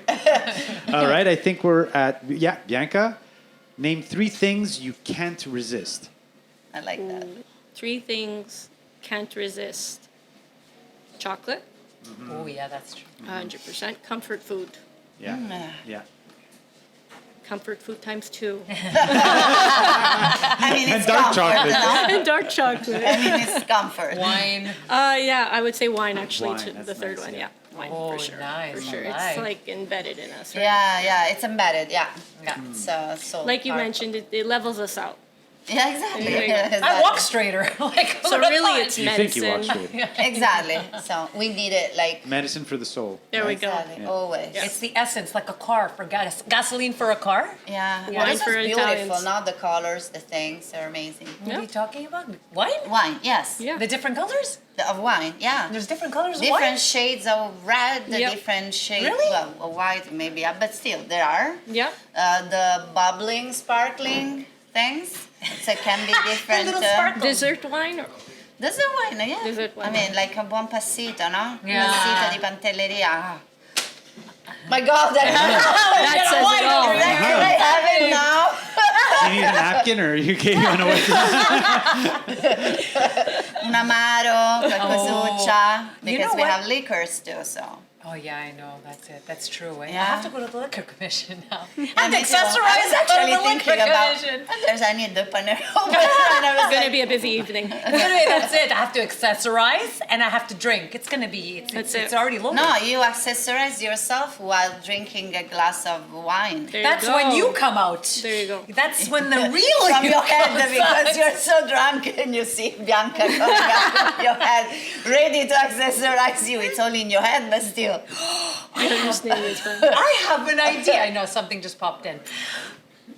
All right. I think we're at Bianca. Name 3 things you can't resist. I like that. 3 things can't resist. Chocolate, Oh yeah, that's true. 100%. Comfort food. Yeah. Yeah. Comfort food times 2. I mean, And it's dark comfort. chocolate. And dark chocolate. I mean, it's comfort. Wine. Yeah, I would say wine actually. Wine, To that's the third nice, one, yeah. yeah. Wine Oh, for sure. nice, For sure. alright. It's like embedded in us, right? Yeah, it's embedded. Yeah. Yeah. So Like you hard. mentioned, it levels us out. Yeah, exactly. There you go. Exactly. I walk straighter. Like, So really, it's You medicine. think you walk straight. Exactly. So we need it like Medicine for the soul. There we go. exactly, Yeah. always. It's the essence, like a car for gasoline for a car. Yeah. Wine This for is beautiful. Italians. Now the colors, the things are amazing. What are you talking about? Wine? Wine, yes. Yeah. The different colors? Of wine, yeah. There's different colors of Different wine? shades of red, Yep. different shades, Really? well, of white maybe, but still there are. Yeah. The bubbling, sparkling things. So it can be different. little sparkles. Dessert wine? Or, Dessert wine, yeah. Dessert wine. I mean, like a buon passito, no? Yeah. Passito di pantelleria. My God, that says it all. I have it now. you need a napkin or you want to wait? Un amaro, qualcosuccia, because we what? have liquors too, so. Oh yeah, I know. That's it. That's true. I Yeah. have to go to the liquor commission now. And And me too. I accessorize was actually the liquor thinking about, commission. I need the panero. It's gonna be a busy evening. That's it. I have to accessorize and I have to drink. It's gonna be. That's It's it. already loaded. No, you accessorize yourself while drinking a glass of wine. There That's you go. when you come out. There you go. That's when the real From you your head comes because out. you're so drunk and you see Bianca coming out of your head, ready to accessorize you. It's only in your head, but still. I understand this, man. I have an idea. I know something just popped in.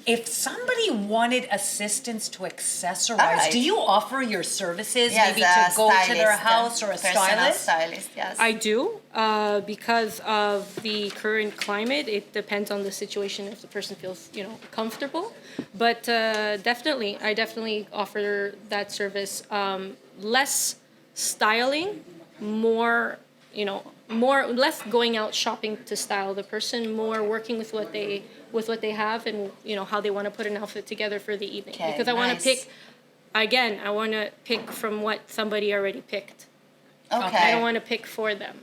If somebody wanted assistance to accessorize, Alright. do you offer your services Yes, maybe to go to their stylist, house or a personal stylist? stylist, yes. I do, because of the current climate. It depends on the situation if the person feels, comfortable. But definitely, I definitely offer that service. Less styling, more, less going out shopping to style the person, more working with what they have and how they want to put an outfit together for the evening. Okay, because I want nice. to pick. Again, I want to pick from what somebody already picked. Okay. I don't want to pick for them.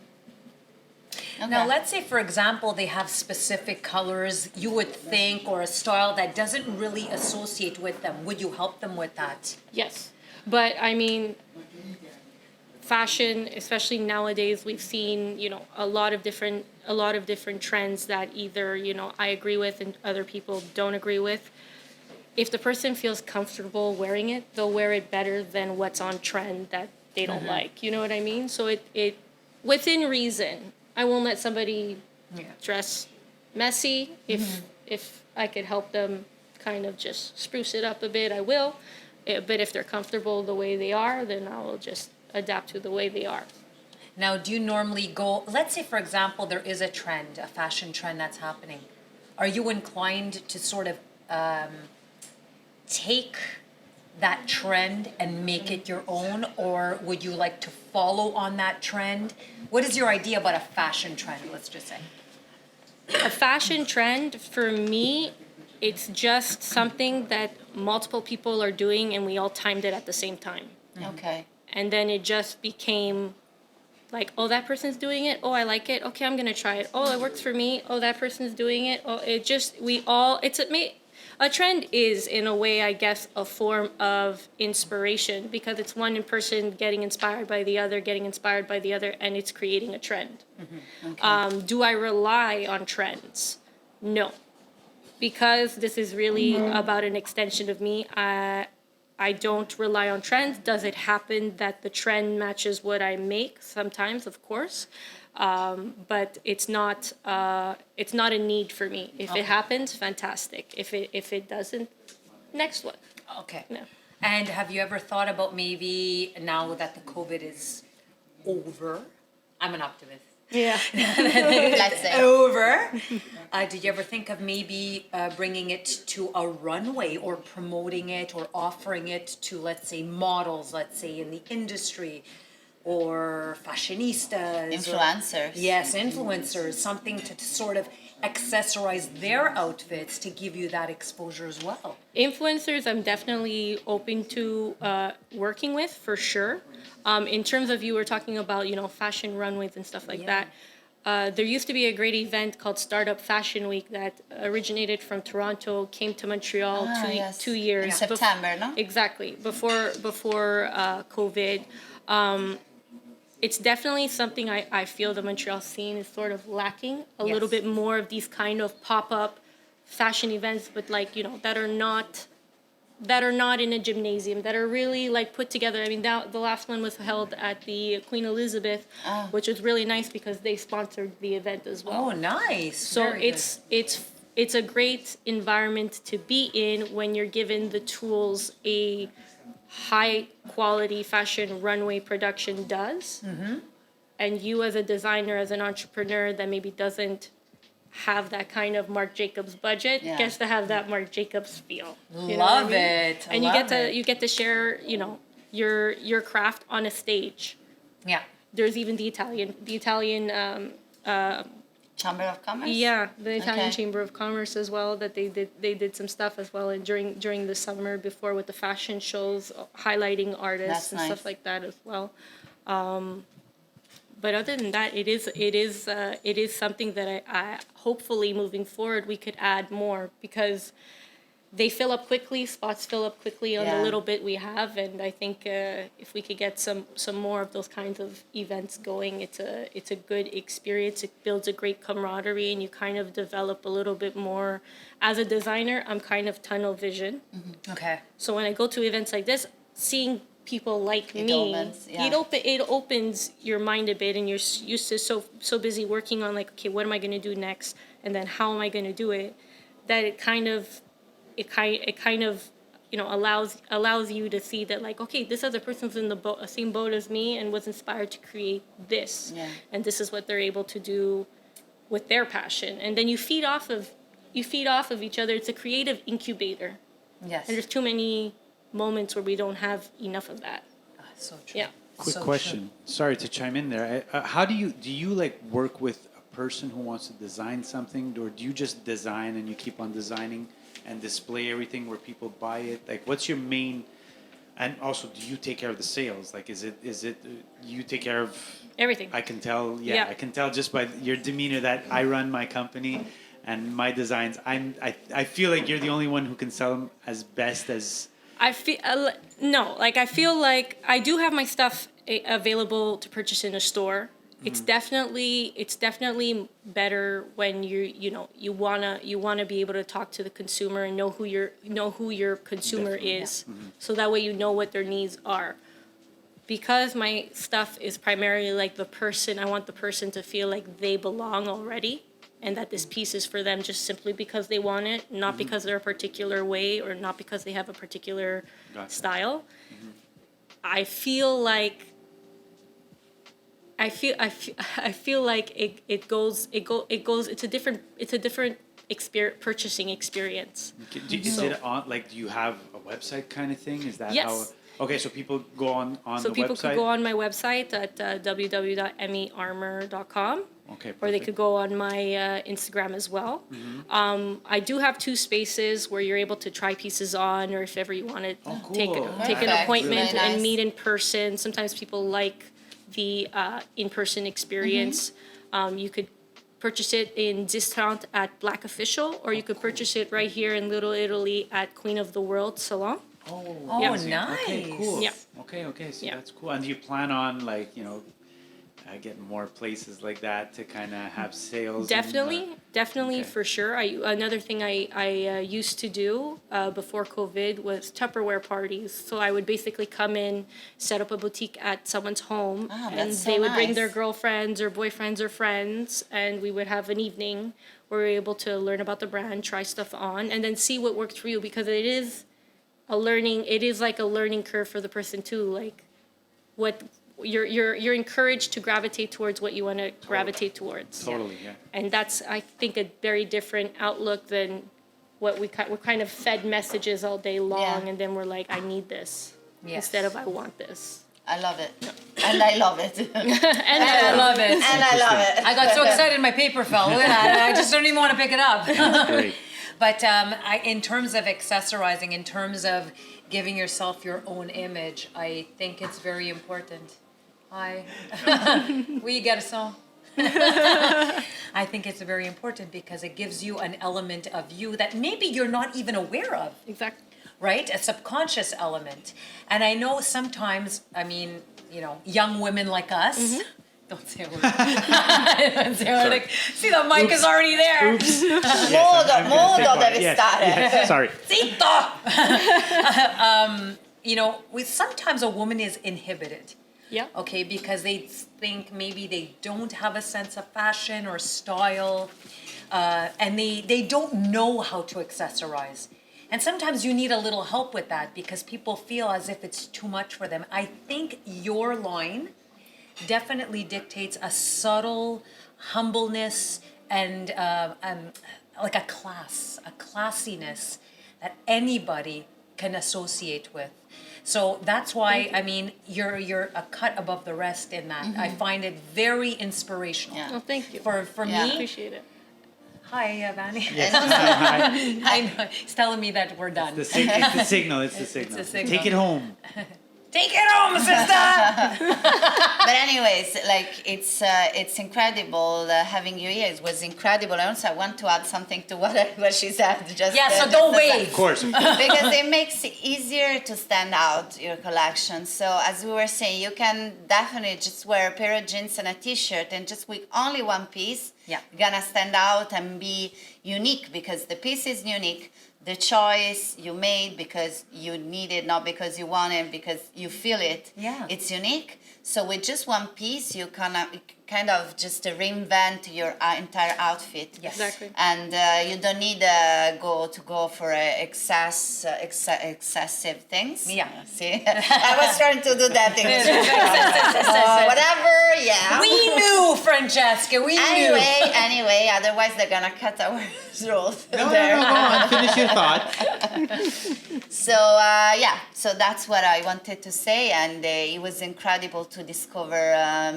Now, let's say, for example, they have specific colors you would think or a style that doesn't really associate with them. Would you help them with that? Yes, but I mean, fashion, especially nowadays, we've seen a lot of different trends that either I agree with and other people don't agree with. If the person feels comfortable wearing it, they'll wear it better than what's on trend that they don't like. You know what I mean? So it within reason. I won't let somebody dress messy. If I could help them kind of just spruce it up a bit, I will. But if they're comfortable the way they are, then I will just adapt to the way they are. Now, do you normally go, let's say, for example, there is a trend, a fashion trend that's happening. Are you inclined to sort of take that trend and make it your own, or would you like to follow on that trend? What is your idea about a fashion trend, let's just say? A fashion trend, for me, it's just something that multiple people are doing and we all timed it at the same time. Okay. And then it just became like, oh, that person's doing it. Oh, I like it. Okay, I'm going to try it. Oh, it works for me. Oh, that person's doing it. Oh, a trend is, in a way, I guess, a form of inspiration because it's one person getting inspired by the other, and it's creating a trend. Okay. Do I rely on trends? No. Because this is really about an extension of me, I don't rely on trends. Does it happen that the trend matches what I make? Sometimes, of course. But it's not a need for me. If it happens, fantastic. If it doesn't, next one. Okay. No. And have you ever thought about maybe now that the COVID is over? I'm an optimist. Yeah. Let's say. Over. Did you ever think of maybe bringing it to a runway or promoting it or offering it to, let's say, models, let's say, in the industry? Or fashionistas. Influencers. Yes, influencers. Something to sort of accessorize their outfits to give you that exposure as well. Influencers, I'm definitely open to working with, for sure. In terms of, you were talking about, fashion runways and stuff like that. There used to be a great event called Startup Fashion Week that originated from Toronto, came to Montreal 2 years. In September, no? Exactly, before COVID. It's definitely something I feel the Montreal scene is sort of lacking a little bit more of these kind of pop-up fashion events, but that are not in a gymnasium, that are really put together. I mean, the last one was held at the Queen Elizabeth, which was really nice because they sponsored the event as well. Oh, nice. So Very it's a great environment to be in when you're given the tools a high quality fashion runway production does. And you as a designer, as an entrepreneur that maybe doesn't have that kind of Marc Jacobs budget, gets to have that Marc Jacobs feel. Love it. And you get to share, your craft on a stage. Yeah. There's even the Italian Chamber of Commerce? Yeah, the Italian Okay. Chamber of Commerce as well. That they did some stuff as well, and during the summer before with the fashion shows, highlighting artists That's and nice. stuff like that as well. But other than that, it is something that I hopefully moving forward we could add more, because they fill up quickly. Spots fill up quickly on Yeah. the little bit we have, and I think if we could get some more of those kinds of events going, it's a good experience. It builds a great camaraderie, and you kind of develop a little bit more. As a designer, I'm kind of tunnel vision. Okay. So when I go to events like this, seeing people like It me, opens, yeah. it opens your mind a bit, and you're used to so busy working on like, okay, what am I going to do next, and then how am I going to do it, that it kind of allows you to see that, like, okay, this other person's in the same boat as me and was inspired to create this, Yeah. and this is what they're able to do with their passion, and then you feed off of each other. It's a creative incubator, Yes. and there's too many moments where we don't have enough of that. So true. Yeah. Quick So question. Sorry to chime in there. How do you like work with a person who wants to design something, or do you just design and you keep on designing and display everything where people buy it? Like, what's your main? And also, do you take care of the sales? Like, is it you take care of Everything. I can tell. Yeah, Yeah. I can tell just by your demeanor that I run my company and my designs. I feel like you're the only one who can sell them as best as. I feel no, like I feel like I do have my stuff available to purchase in a store. It's definitely better when you wanna be able to talk to the consumer and know who your consumer Definitely, is, so that way you know what their needs are. Because my stuff is primarily like I want the person to feel like they belong already, and that this piece is for them just simply because they want it, not because they're a particular way or not because they have a particular Gotcha. style. I feel like it goes. It's a different purchasing experience. Is it on? Like, do you have a website kind of thing? Is that Yes. how? Okay, so people go on So the people website. could go on my website at www.EmyArmor.com. Okay, Or they perfect. could go on my Instagram as well. I do have 2 spaces where you're able to try pieces on, or if ever you want to take cool. an Perfect. appointment Really nice. and meet in person. Sometimes people like the in-person experience. You could purchase it in Discount at Black Official, or you could purchase it right here in Little Italy at Queen of the World Salon. Oh, Yeah. nice. Okay, cool. Yeah. Okay, so Yeah. that's cool. And do you plan on, like, getting more places like that to kind of have sales? Definitely Okay. for sure. Another thing I used to do before COVID was Tupperware parties. So I would basically come in, set up a boutique at someone's home, Ah, and that's so they would bring nice. their girlfriends or boyfriends or friends, and we would have an evening where we were able to learn about the brand, try stuff on, and then see what worked for you, because it is like a learning curve for the person too. Like, what you're encouraged to gravitate towards what you want to gravitate towards. Totally, yeah. And that's, I think, a very different outlook than what we're kind of fed messages all day long, Yeah. and then we're like, I need this Yes. instead of I want this. I love it. And I love it. And I love it. And I love it. I got so excited my paper fell. Look at that. I just don't even want to pick it up. Great. But in terms of accessorizing, in terms of giving yourself your own image, I think it's very important. We get a song. I think it's very important because it gives you an element of you that maybe you're not even aware of. exactly. Right? A subconscious element. And I know sometimes, young women like us, don't say a word. Don't say a word. Like, see, the mic is already there. Oops. Modo deve stare. Yes, sorry. Zitto! Sometimes a woman is inhibited. Yeah. Okay, because they think maybe they don't have a sense of fashion or style, and they don't know how to accessorize. And sometimes you need a little help with that because people feel as if it's too much for them. I think your line definitely dictates a subtle humbleness and like a classiness that anybody can associate with. So that's why, I mean, you're a cut above the rest in that. I find it very inspirational. Yeah. Oh, thank you. For Yeah. me, Appreciate it. hi, Vanny. Yes. Hi. I know. He's telling me that we're done. It's the signal. It's the signal. a signal. Take it home. Take it home, sister! But anyways, like it's incredible having you here. It was incredible. And also, I want to add something to what she said. Just Yeah, so don't just wave. Of course. because it makes it easier to stand out your collection. So as we were saying, you can definitely just wear a pair of jeans and a t-shirt and just with only one piece, Yeah. you're gonna stand out and be unique because the piece is unique. The choice you made because you need it, not because you want it, because you feel it. Yeah. It's unique. So with just one piece, you kind of just reinvent your entire outfit. Yes. Exactly. And you don't need go for excessive things. Yeah. See, I was trying to do that thing. Whatever. Yeah. We knew, Francesca. We knew. Anyway. Otherwise, they're gonna cut our throat. No, go on. Finish your thought. So so that's what I wanted to say, and it was incredible to discover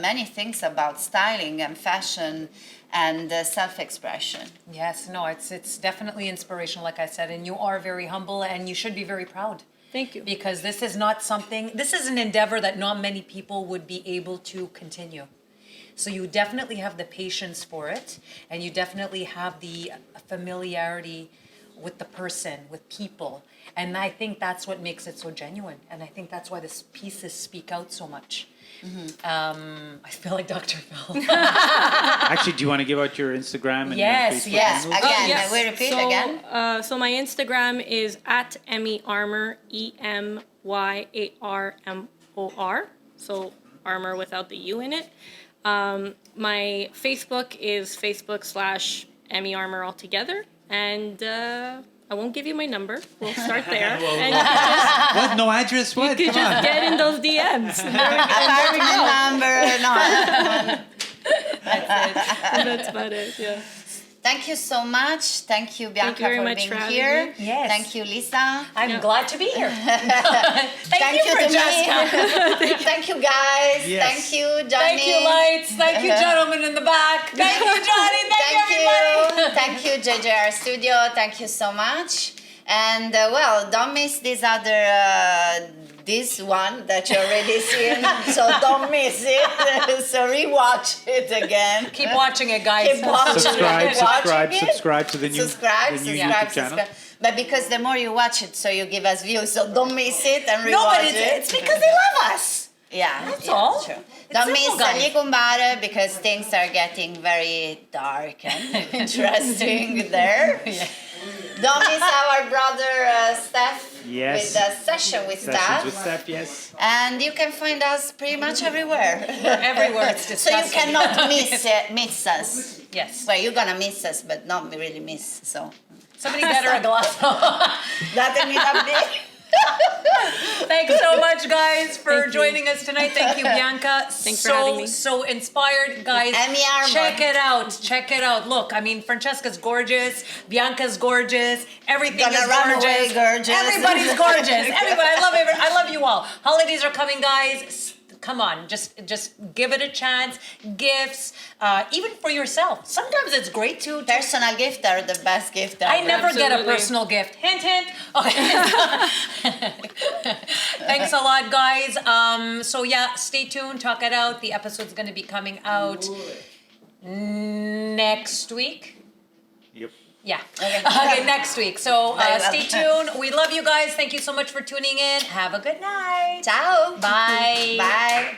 many things about styling and fashion and self-expression. Yes, no, it's definitely inspirational, like I said, and you are very humble, and you should be very proud. Thank you. Because this is an endeavor that not many people would be able to continue. So you definitely have the patience for it, and you definitely have the familiarity with the person, with people. And I think that's what makes it so genuine. And I think that's why these pieces speak out so much. I feel like Dr. Phil. Actually, do you want to give out your Instagram and Yes, your Facebook? Yes, handles? again, yes. we repeat So, again. So my Instagram is at EmyArmor, EmyArmor. So armor without the U in it. My Facebook is Facebook/EmyArmor altogether. And I won't give you my number. We'll start there. And you can What? No address? What? just, Come on. get in those DMs. Apartment number, no. That's about it, yeah. Thank you so much. Thank you, Bianca, very for much being for having here. me. Yes. Thank you, Lisa. I'm glad to be here. Thank you, Francesca. Thank you, guys. Yes. Thank you, Johnny. Thank you, lights. Thank you, gentlemen in the back. Thank you, Johnny. Thank you, everybody. Thank you, JJR Studio. Thank you so much. And don't miss this this one that you already seen. So don't miss it. So rewatch it again. Keep watching it, guys. Keep watching Subscribe to the new YouTube channel. But because the more you watch it, so you give us views. So don't miss it and rewatch No, but it. it's because they love us. Yeah, That's all. True. It's Don't simple, miss guys. Licumbare because things are getting very dark and interesting there. Don't miss our brother Steph Yes. with the session with Sessions Steph. with Steph, yes. And you can find us pretty much everywhere. Everywhere. It's So you disgusting. cannot miss us. Yes. Well, you're gonna miss us, but not really miss. So Somebody get her a glass. that me that big. Thanks so much, guys, for joining us tonight. Thank you, Bianca. Thanks for having me. So inspired, guys. EmyArmor. Check it out. Check it out. Look, I mean, Francesca's gorgeous. Bianca's gorgeous. Everything Gonna is run gorgeous. away gorgeous. Everybody's gorgeous. Everybody. I love you all. Holidays are coming, guys. Come on, just give it a chance. Gifts, even for yourself. Sometimes it's great to Personal gift are the best gift ever. I never get a Absolutely. personal gift. Hint, hint. Okay. Thanks a lot, guys. So yeah, stay tuned. Talk it out. The episode's going to be coming out next week. Yep. Yeah. Okay, next week. So Bye, love. stay tuned. We love you guys. Thank you so much for tuning in. Have a good night. Ciao. Bye. Bye.